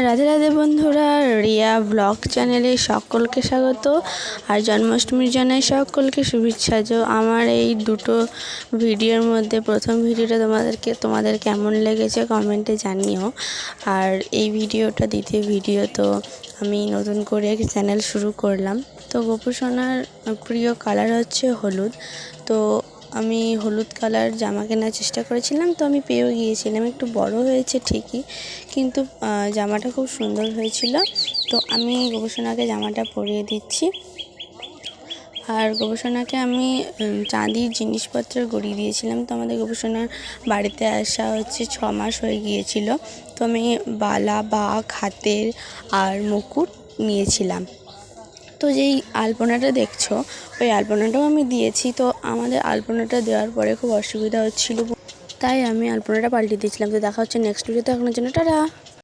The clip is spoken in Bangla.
রাধে রাধে বন্ধুরা, রিয়া ব্লগ চ্যানেলে সকলকে স্বাগত। আর জন্মাষ্টমীর জানাই সকলকে শুভেচ্ছা। আমার এই দুটো ভিডিওর মধ্যে প্রথম ভিডিওটা তোমাদের কেমন লেগেছে কমেন্টে জানিও। আর এই ভিডিওটা দ্বিতীয় ভিডিও, তো আমি নতুন করে চ্যানেল শুরু করলাম। তো গোপু সোনার প্রিয় কালার হচ্ছে হলুদ। তো আমি হলুদ কালার জামা কেনার চেষ্টা করেছিলাম, তো আমি পেয়েও গিয়েছিলাম। একটু বড় হয়েছে ঠিকই, কিন্তু জামাটা খুব সুন্দর হয়েছিল। তো আমি গোপু সোনাকে জামাটা পরিয়ে দিচ্ছি। আর গোপু সোনাকে আমি চাঁদির জিনিসপত্র গড়িয়ে দিয়েছিলাম। তো আমাদের গোপু সোনার বাড়িতে আসা হচ্ছে 6 মাস হয়ে গিয়েছিল। তো আমি বালা, বাঘ, হাতের আর মুকুট নিয়েছিলাম। তো যেই আলপনাটা দেখছো, ওই আলপনাটাও আমি দিয়েছি। তো আমাদের আলপনাটা দেওয়ার পরে খুব অসুবিধা হচ্ছিল, তাই আমি আলপনাটা পাল্টে দিয়েছিলাম। তো দেখা হচ্ছে নেক্সট ভিডিওতে। এখনের জন্য টাটা।